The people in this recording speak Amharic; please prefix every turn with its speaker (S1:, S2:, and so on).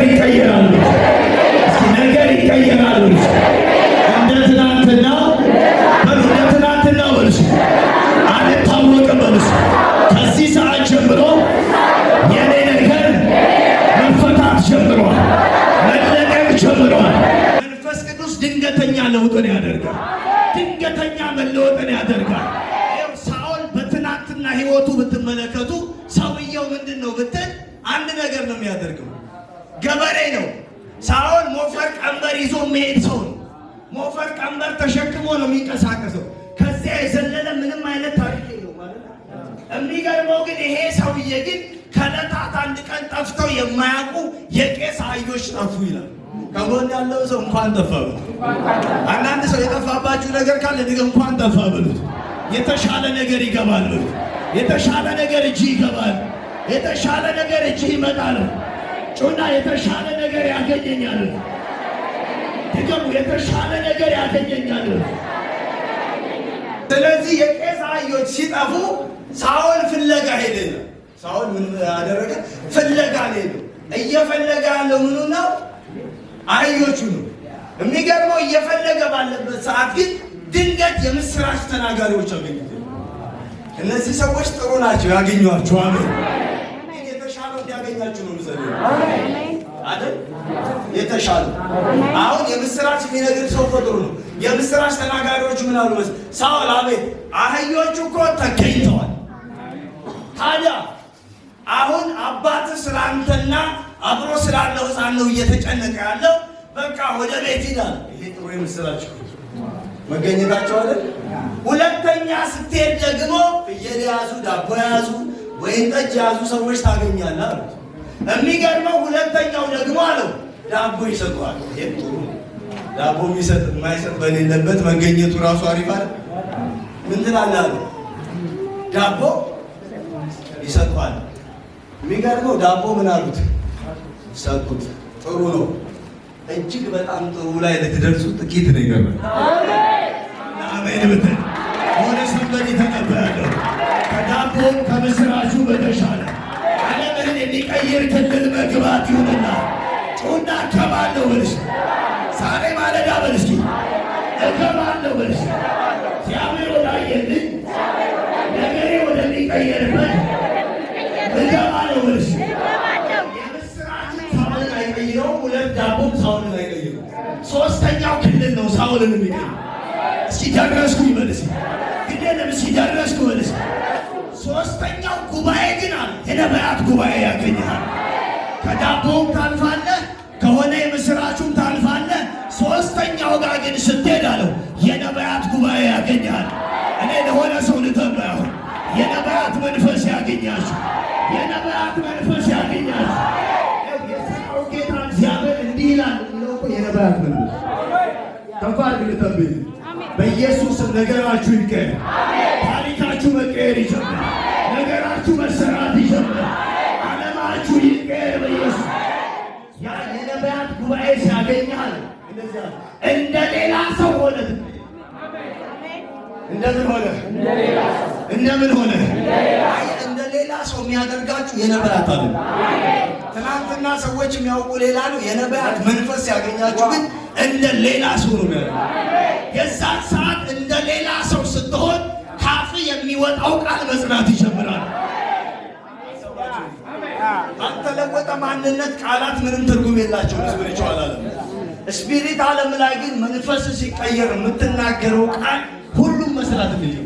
S1: ይቀየራል። እስኪ ነገር ይቀየራል። እንደ ትናንትና እንደ ትናንትና ወልስ አልታወቅም። ወልስ ከዚህ ሰዓት ጀምሮ የኔ ነገር መፈታት ጀምሯል፣ መለቀቅ ጀምሯል። መንፈስ ቅዱስ ድንገተኛ ለውጥን ያደርጋል። ድንገተኛ መለወጥን ያደርጋል። ሳኦል በትናንትና ህይወቱ ብትመለከቱ ሰውየው ምንድን ነው ብትል አንድ ነገር ነው የሚያደርገው። ገበሬ ነው። ሳኦል ሞፈር ቀንበር ይዞ የሚሄድ ሰው ነው። ሞፈር ቀንበር ተሸክሞ ነው የሚንቀሳቀሰው። ከዚያ የዘለለ ምንም አይነት ታሪክ የለው ማለት ነው። የሚገርመው ግን ይሄ ሰውዬ ግን ከዕለታት አንድ ቀን ጠፍተው የማያውቁ የቄስ አህዮች ጠፉ ይላል። ከጎን ያለው ሰው እንኳን ጠፋ በሉት። አንዳንድ ሰው የጠፋባችሁ ነገር ካለ እንኳን ጠፋ በሉት። የተሻለ ነገር ይገባል በሉት። የተሻለ ነገር እጅ ይገባል። የተሻለ ነገር እጅ ይመጣል። ጩና የተሻለ ነገር ያገኘኛል። ድገሙ፣ የተሻለ ነገር ያገኘኛል። ስለዚህ የቄስ አህዮች ሲጠፉ ሳኦል ፍለጋ ሄደ። ሳኦል ምን አደረገ? ፍለጋ ሄደ። እየፈለገ ያለው ምኑ ነው? አህዮቹ ነው። የሚገርመው እየፈለገ ባለበት ሰዓት ግን ድንገት የምስራች ተናጋሪዎች አገኙት። እነዚህ ሰዎች ጥሩ ናቸው፣ ያገኟቸው። አሜን። የተሻለው እንዲያገኛችሁ ነው ምዘለው አይደል? የተሻለው አሁን የምስራች የሚነግር ሰው ጥሩ ነው። የምስራች ተናጋሪዎች ምን አሉ መሰለህ? ሳኦል አቤት፣ አህዮቹ እኮ ተገኝተዋል። ታዲያ አሁን አባት ስላንተና አብሮ ስላለው ሕፃን ነው እየተጨነቀ ያለው። በቃ ወደ ቤት ሂዳል። ይሄ ጥሩ የምስራች መገኘታቸው አይደል? ሁለተኛ ስትሄድ ደግሞ ፍየል ያዙ፣ ዳቦ ያዙ፣ ወይን ጠጅ ያዙ ሰዎች ታገኛለህ አሉት። የሚገርመው ሁለተኛው ደግሞ አለው ዳቦ ይሰጧል። ይሄ ጥሩ ዳቦ የሚሰጥ የማይሰጥ በሌለበት መገኘቱ ራሱ አሪፍ አይደል? ምን ትላለህ አለው። ዳቦ ይሰጧል። የሚገርመው ዳቦ ምን አሉት? ሰጡት። ጥሩ ነው። እጅግ በጣም ጥሩ ላይ ለተደርሱ ጥቂት ነው ይገርማል። አሜን ብትል ሆነ ሰንበዲ ተቀበያለሁ። ከዳቦም ከምስራቹ በተሻለ ዓለምን የሚቀይር ክልል መግባት ይሁንና ጩና እከባለሁ በልሽ። ዛሬ ማለዳ በልሽ እከባለሁ በልሽ። እግዚአብሔር ወዳየልኝ ነገሬ ወደሚቀየርበት እገባለሁ በልሽ። ሁለት ዳቦም ሳኦልን አይቀይሩ። ሶስተኛው ክልል ነው ሳኦልን የሚቀይር። እስኪ ደረስኩ ይበልስ ግዴለም። እስኪ ደረስኩ ይበልስ። ሶስተኛው ጉባኤ ግን አለ የነቢያት ጉባኤ ያገኛል። ከዳቦም ታልፋለህ፣ ከሆነ የምስራቹም ታልፋለህ። ሶስተኛው ጋር ግን ስትሄድ አለው የነቢያት ጉባኤ ያገኛል። እኔ ለሆነ ሰው ልተባሁ የነቢያት መንፈስ ያገኛችሁ፣ የነቢያት መንፈስ ያገኛችሁ። እግዚአብሔር እንዲህ ይላል ነው የነቢያት መንፈስ ከፋር ግልተብኝ በኢየሱስ ነገራችሁ ይቀየር። ታሪካችሁ መቀየር ይጀምራል። ነገራችሁ መሰራት ይጀምራል። ዓለማችሁ ይቀየር በኢየሱስ። ያ የነቢያት ጉባኤ ሲያገኛል እንደ ሌላ ሰው ሆነ። እንደምን ሆነ? እንደምን ሆነ? እንደ ሌላ ሰው የሚያደርጋችሁ የነቢያት አለ። ትናንትና ሰዎች የሚያውቁ ሌላ ነው። የነቢያት መንፈስ ያገኛችሁ ግን እንደ ሌላ ሰው ነው የሚያደርገው። የዛን ሰዓት እንደ ሌላ ሰው ስትሆን ካፍ የሚወጣው ቃል መጽናት ይጀምራል። ባልተለወጠ ማንነት ቃላት ምንም ትርጉም የላቸውም። ስፒሪቹዋል ዓለም ስፒሪት ዓለም ላይ ግን መንፈስ ሲቀየር የምትናገረው ቃል ሁሉም መስራት ነው።